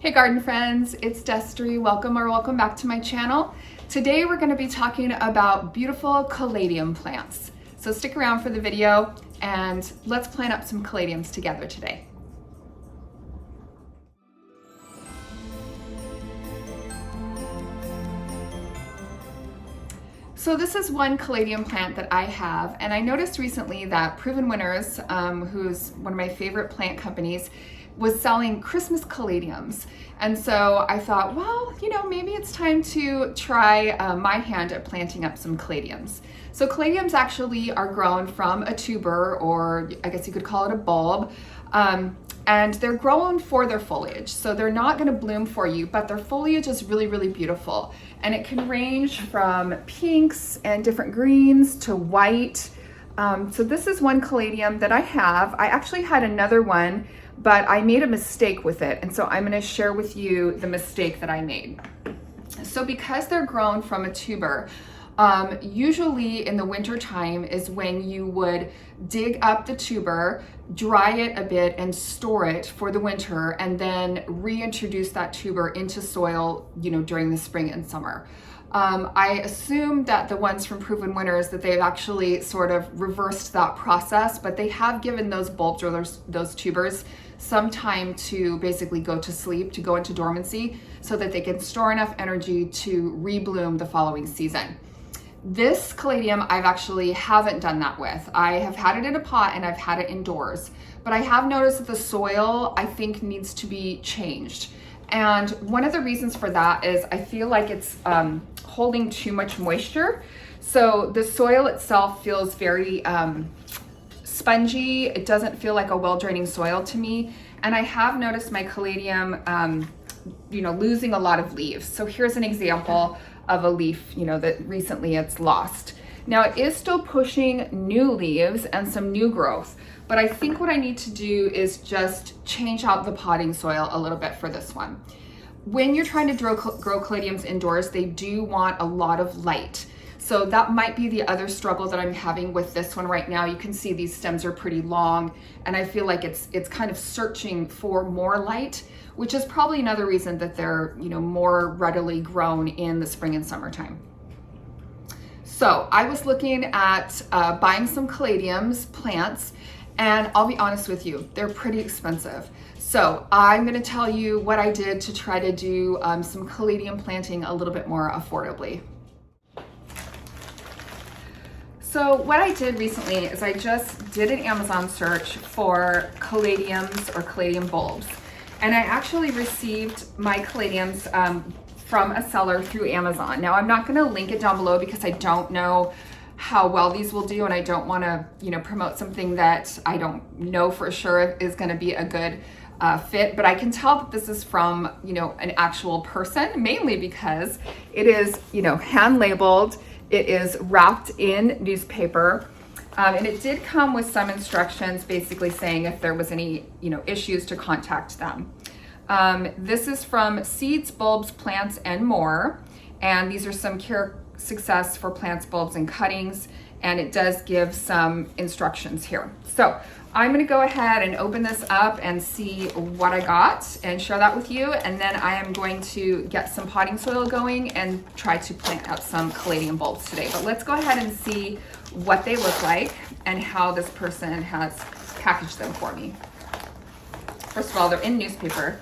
Hey garden friends, it's Destry. Welcome back to my channel. Today we're going to be talking about beautiful caladium plants. So stick around for the video and let's plant up some caladiums together today. So this is one caladium plant that I have, and I noticed recently that Proven Winners, who's one of my favorite plant companies, was selling Christmas caladiums. And so I thought, well, maybe it's time to try my hand at planting up some caladiums. So caladiums actually are grown from a tuber, or I guess you could call it a bulb. And they're grown for their foliage. So they're not gonna bloom for you, but their foliage is really, really beautiful. And it can range from pinks and different greens to white. So this is one caladium that I have. I actually had another one, but I made a mistake with it. And so I'm gonna share with you the mistake that I made. So because they're grown from a tuber, usually in the winter time is when you would dig up the tuber, dry it a bit and store it for the winter, and then reintroduce that tuber into soil, during the spring and summer. I assume that the ones from Proven Winners, that they've actually sort of reversed that process, but they have given those bulbs or those tubers some time to basically go to sleep, to go into dormancy, so that they can store enough energy to rebloom the following season. This caladium I actually haven't done that with. I have had it in a pot and I've had it indoors, but I have noticed that the soil I think needs to be changed. And one of the reasons for that is I feel like it's holding too much moisture. So the soil itself feels very spongy. It doesn't feel like a well-draining soil to me. And I have noticed my caladium losing a lot of leaves. So here's an example of a leaf, that recently it's lost. Now it is still pushing new leaves and some new growth, but I think what I need to do is just change out the potting soil a little bit for this one. When you're trying to grow caladiums indoors, they do want a lot of light. So that might be the other struggle that I'm having with this one right now. You can see these stems are pretty long, and I feel like it's kind of searching for more light, which is probably another reason that they're more readily grown in the spring and summertime. So I was looking at buying some caladiums plants, and I'll be honest with you, they're pretty expensive. So I'm gonna tell you what I did to try to do some caladium planting a little bit more affordably. So what I did recently is I just did an Amazon search for caladiums or caladium bulbs. And I actually received my caladiums from a seller through Amazon. Now I'm not gonna link it down below because I don't know how well these will do, and I don't wanna promote something that I don't know for sure is gonna be a good fit, but I can tell that this is from an actual person, mainly because it is hand labeled. It is wrapped in newspaper, and it did come with some instructions basically saying if there was any issues to contact them. This is from Seeds, Bulbs, Plants, and More, and these are some care success for plants, bulbs, and cuttings, and it does give some instructions here. So I'm going to go ahead and open this up and see what I got and share that with you, and then I am going to get some potting soil going and try to plant up some caladium bulbs today. But let's go ahead and see what they look like and how this person has packaged them for me. First of all, they're in newspaper,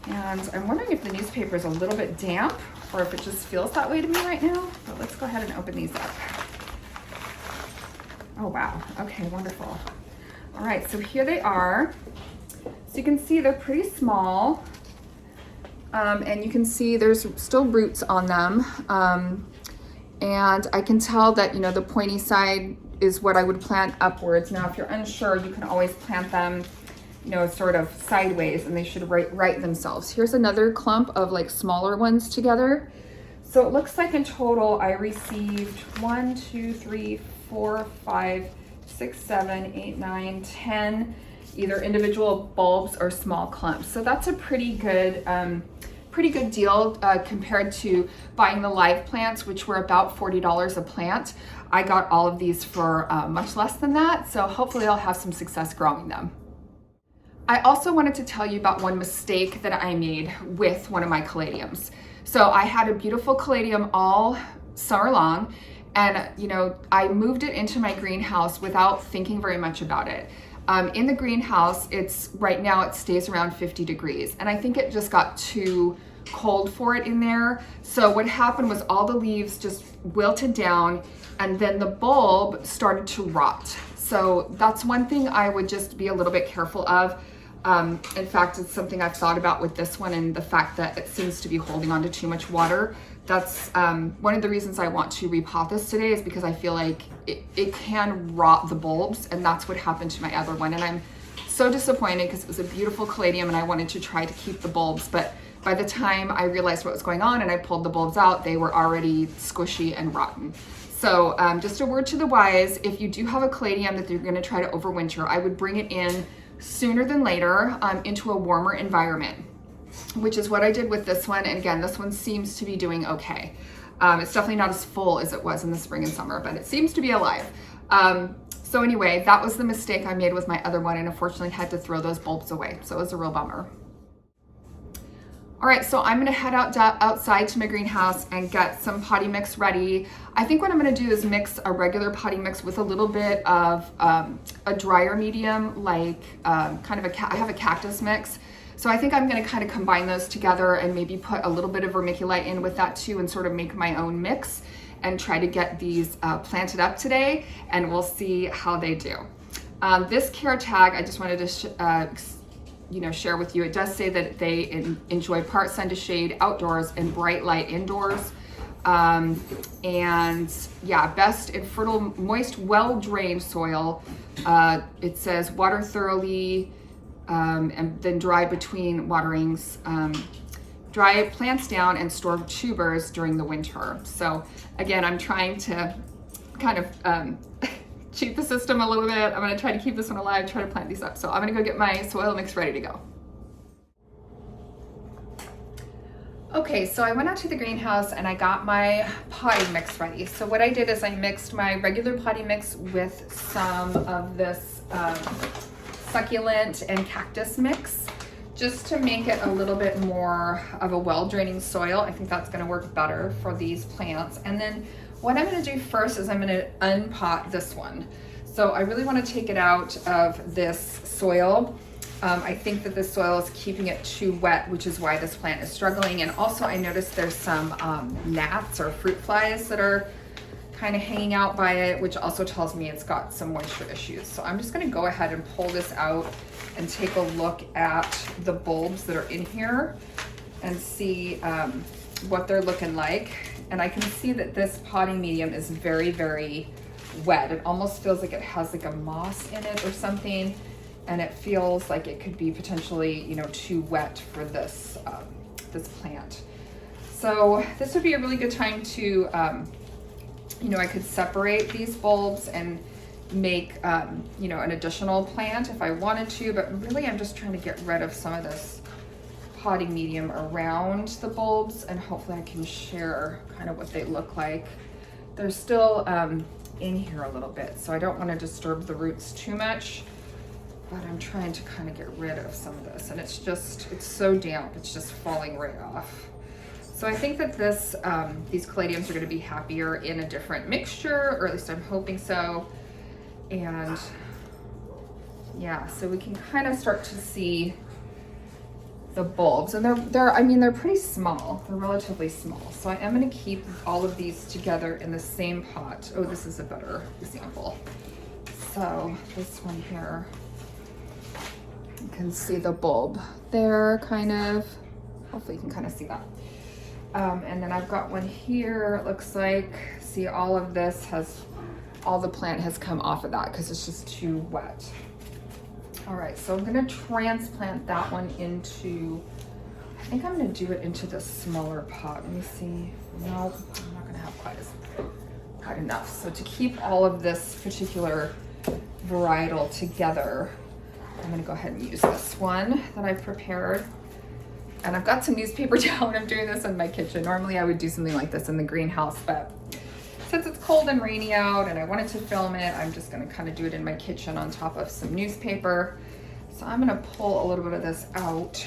and I'm wondering if the newspaper is a little bit damp or if it just feels that way to me right now. But let's go ahead and open these up. Oh wow, okay, wonderful. All right, so here they are. So you can see they're pretty small, and you can see there's still roots on them. And I can tell that, the pointy side is what I would plant upwards. Now, if you're unsure, you can always plant them, sort of sideways, and they should right themselves. Here's another clump of like smaller ones together. So it looks like in total, I received 1, 2, 3, 4, 5, 6, 7, 8, 9, 10, either individual bulbs or small clumps. So that's a pretty good deal compared to buying the live plants, which were about $40 a plant. I got all of these for much less than that. So hopefully I'll have some success growing them. I also wanted to tell you about one mistake that I made with one of my caladiums. So I had a beautiful caladium all summer long, and I moved it into my greenhouse without thinking very much about it. In the greenhouse, right now it stays around 50 degrees, and I think it just got too cold for it in there. So what happened was all the leaves just wilted down, and then the bulb started to rot. So that's one thing I would just be a little bit careful of. In fact, it's something I've thought about with this one, and the fact that it seems to be holding on to too much water. That's one of the reasons I want to repot this today, is because I feel like it can rot the bulbs, and that's what happened to my other one. And I'm so disappointed because it was a beautiful caladium and I wanted to try to keep the bulbs, but by the time I realized what was going on and I pulled the bulbs out, they were already squishy and rotten. So just a word to the wise, if you do have a caladium that you're gonna try to overwinter, I would bring it in sooner than later into a warmer environment, which is what I did with this one. And again, this one seems to be doing okay. It's definitely not as full as it was in the spring and summer, but it seems to be alive. So anyway, that was the mistake I made with my other one, and unfortunately had to throw those bulbs away. So it was a real bummer. All right, so I'm gonna head outside to my greenhouse and get some potting mix ready. I think what I'm gonna do is mix a regular potting mix with a little bit of a drier medium, like I have a cactus mix. So I think I'm gonna kind of combine those together and maybe put a little bit of vermiculite in with that too, and sort of make my own mix and try to get these planted up today, and we'll see how they do. This care tag, I just wanted to share with you. It does say that they enjoy part sun to shade outdoors and bright light indoors. And yeah, best in fertile, moist, well-drained soil. It says water thoroughly and then dry between waterings. Dry plants down and store tubers during the winter. So again, I'm trying to kind of cheat the system a little bit. I'm gonna try to keep this one alive, try to plant these up. So I'm gonna go get my soil mix ready to go. Okay, so I went out to the greenhouse and I got my potting mix ready. So what I did is I mixed my regular potting mix with some of this succulent and cactus mix, just to make it a little bit more of a well-draining soil. I think that's gonna work better for these plants. And then what I'm gonna do first is I'm gonna unpot this one. So I really wanna take it out of this soil. I think that this soil is keeping it too wet, which is why this plant is struggling. And also I noticed there's some gnats or fruit flies that are kind of hanging out by it, which also tells me it's got some moisture issues. So I'm just gonna go ahead and pull this out and take a look at the bulbs that are in here and see what they're looking like. And I can see that this potting medium is very, very wet. It almost feels like it has like a moss in it or something. And it feels like it could be potentially, too wet for this, this plant. So this would be a really good time to, I could separate these bulbs and make, an additional plant if I wanted to, but really I'm just trying to get rid of some of this potting medium around the bulbs, and hopefully I can share kind of what they look like. They're still in here a little bit, so I don't want to disturb the roots too much, but I'm trying to kind of get rid of some of this, and it's so damp, it's just falling right off. So I think that these caladiums are going to be happier in a different mixture, or at least I'm hoping so. And yeah, so we can kind of start to see the bulbs, and they're pretty small. They're relatively small. So I am going to keep all of these together in the same pot. Oh, this is a better example. So this one here, you can see the bulb there, kind of. Hopefully you can kind of see that. And then I've got one here. It looks like, see, all of this all the plant has come off of that because it's just too wet. All right, so I'm gonna transplant that one into, I think I'm gonna do it into the smaller pot. Let me see. No, I'm not gonna have quite enough. So to keep all of this particular varietal together, I'm gonna go ahead and use this one that I've prepared. And I've got some newspaper down. I'm doing this in my kitchen. Normally I would do something like this in the greenhouse, but since it's cold and rainy out and I wanted to film it, I'm just gonna kind of do it in my kitchen on top of some newspaper. So So I'm gonna pull a little bit of this out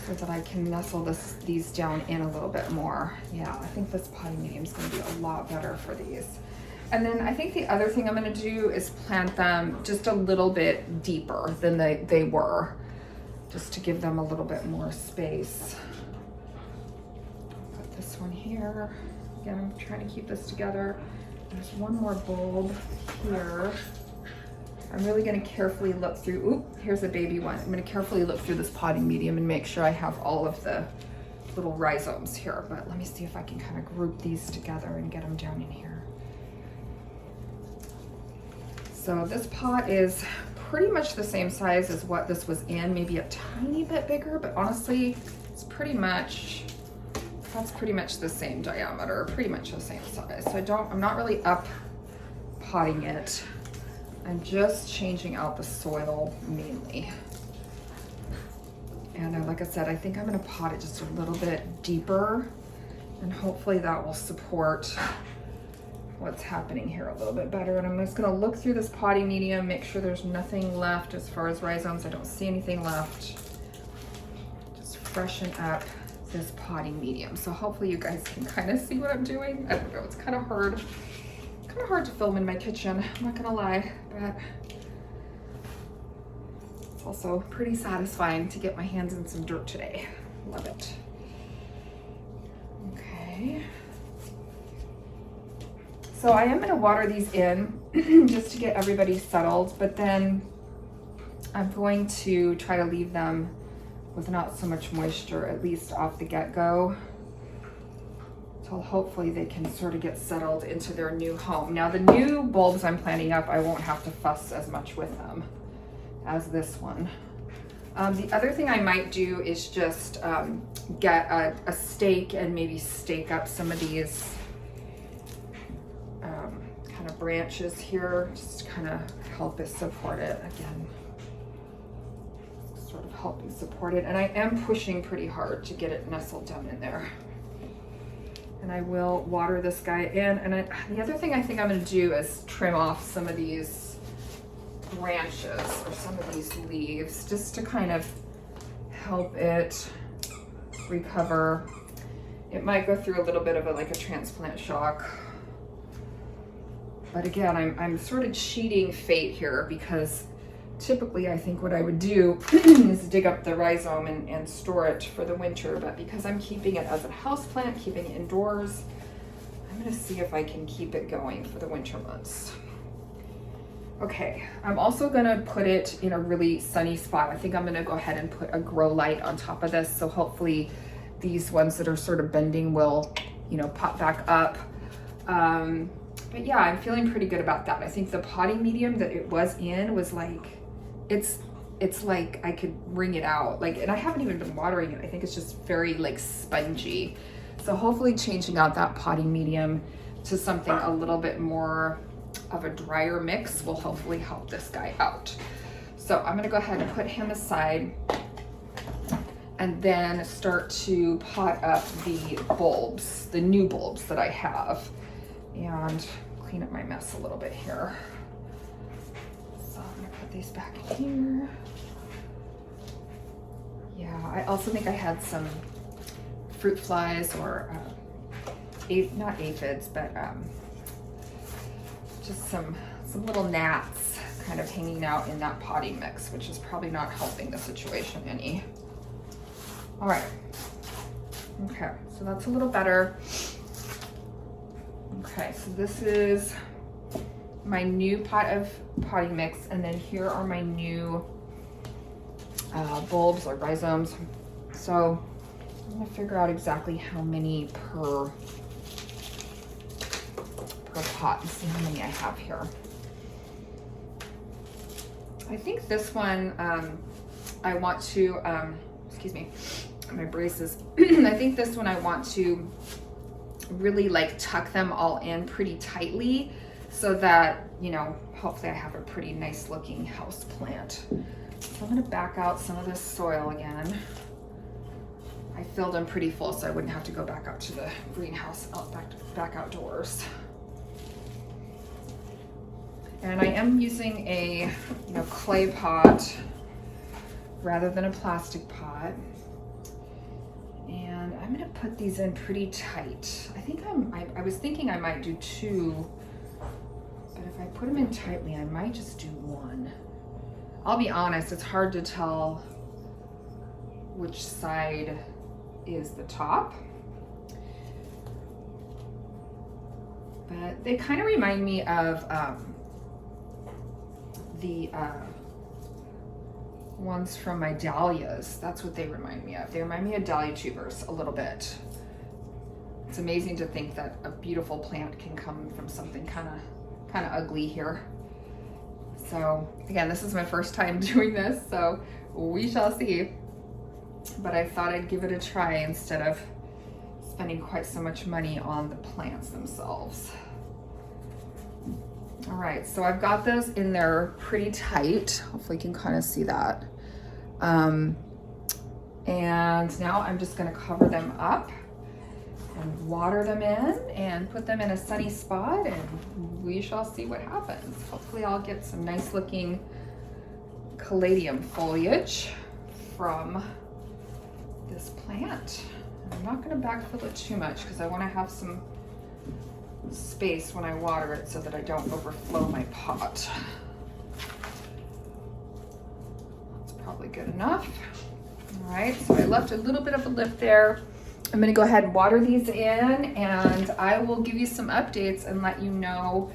so that I can nestle these down in a little bit more. Yeah, I think this potting medium is gonna be a lot better for these. And then I think the other thing I'm gonna do is plant them just a little bit deeper than they were, just to give them a little bit more space. Put this one here. Again, I'm trying to keep this together. There's one more bulb here. I'm really gonna carefully look through, oop, here's a baby one. I'm gonna carefully look through this potting medium and make sure I have all of the little rhizomes here, but let me see if I can kind of group these together and get them down in here. So this pot is pretty much the same size as what this was in, maybe a tiny bit bigger, but honestly, it's pretty much, that's pretty much the same diameter, pretty much the same size. So I'm not really up potting it. I'm just changing out the soil mainly. And like I said, I think I'm gonna pot it just a little bit deeper, and hopefully that will support what's happening here a little bit better. And I'm just gonna look through this potting medium, make sure there's nothing left as far as rhizomes. I don't see anything left. Just freshen up this potting medium. So hopefully you guys can kind of see what I'm doing. I don't know, it's kind of hard to film in my kitchen, I'm not gonna lie, but it's also pretty satisfying to get my hands in some dirt today. Love it. Okay. So I am gonna water these in just to get everybody settled, but then I'm going to try to leave them with not so much moisture, at least off the get-go. So hopefully they can sort of get settled into their new home. Now the new bulbs I'm planting up, I won't have to fuss as much with them as this one. The other thing I might do is just get a stake and maybe stake up some of these kind of branches here, just to kind of help it support it again. Sort of helping support it. And I am pushing pretty hard to get it nestled down in there. And I will water this guy in. And the other thing I think I'm going to do is trim off some of these branches or some of these leaves just to kind of help it recover. It might go through a little bit of like a transplant shock. But again, I'm sort of cheating fate here, because typically I think what I would do is dig up the rhizome and store it for the winter, but because I'm keeping it as a house plant, keeping it indoors, I'm gonna see if I can keep it going for the winter months. Okay, I'm also gonna put it in a really sunny spot. I think I'm gonna go ahead and put a grow light on top of this, so hopefully these ones that are sort of bending will, you know, pop back up. But yeah, I'm feeling pretty good about that. I think the potting medium that it was in was like, it's like I could wring it out, like, and I haven't even been watering it. I think it's just very like spongy. So hopefully changing out that potting medium to something a little bit more of a drier mix will hopefully help this guy out. So I'm gonna go ahead and put him aside and then start to pot up the bulbs, the new bulbs that I have, and clean up my mess a little bit here. So I'm gonna put these back in here. Yeah, I also think I had some fruit flies or not aphids, but just some little gnats kind of hanging out in that potting mix, which is probably not helping the situation any. All right, okay, so that's a little better. Okay, so this is my new pot of potting mix, and then here are my new bulbs or rhizomes. So I'm gonna figure out exactly how many per pot and see how many I have here. I think this one I want to, excuse me, my braces. I think this one I want to really like tuck them all in pretty tightly so that, you know, hopefully I have a pretty nice looking house plant. So I'm gonna back out some of this soil again. I filled them pretty full so I wouldn't have to go back out to the greenhouse, back outdoors. And I am using a clay pot rather than a plastic pot. And I'm gonna put these in pretty tight. I was thinking I might do 2, but if I put them in tightly, I might just do 1. I'll be honest, it's hard to tell which side is the top. But they kind of remind me of the ones from my dahlias. That's what they remind me of. They remind me of dahlia tubers a little bit. It's amazing to think that a beautiful plant can come from something kind of ugly here. So again, this is my first time doing this, so we shall see. But I thought I'd give it a try instead of spending quite so much money on the plants themselves. All right, so I've got those in there pretty tight. Hopefully you can kind of see that. And now I'm just gonna cover them up and water them in and put them in a sunny spot, and we shall see what happens. Hopefully I'll get some nice looking caladium foliage from this plant. I'm not gonna backfill it too much because I wanna have some space when I water it so that I don't overflow my pot. That's probably good enough. All right, so I left a little bit of a lip there. I'm gonna go ahead and water these in, and I will give you some updates and let you know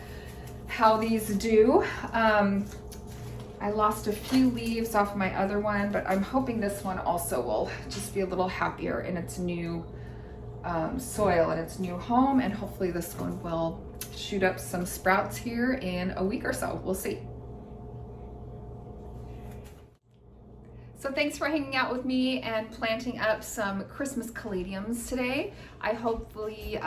how these do. I lost a few leaves off my other one, but I'm hoping this one also will just be a little happier in its new soil and its new home, and hopefully this one will shoot up some sprouts here in a week or so. We'll see. So thanks for hanging out with me and planting up some Christmas caladiums today. I hopefully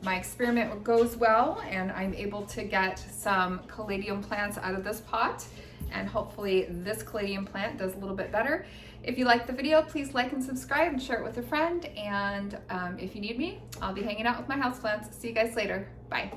my experiment goes well and I'm able to get some caladium plants out of this pot, and hopefully this caladium plant does a little bit better. If you liked the video, please like and subscribe and share it with a friend. And if you need me, I'll be hanging out with my houseplants. See you guys later. Bye.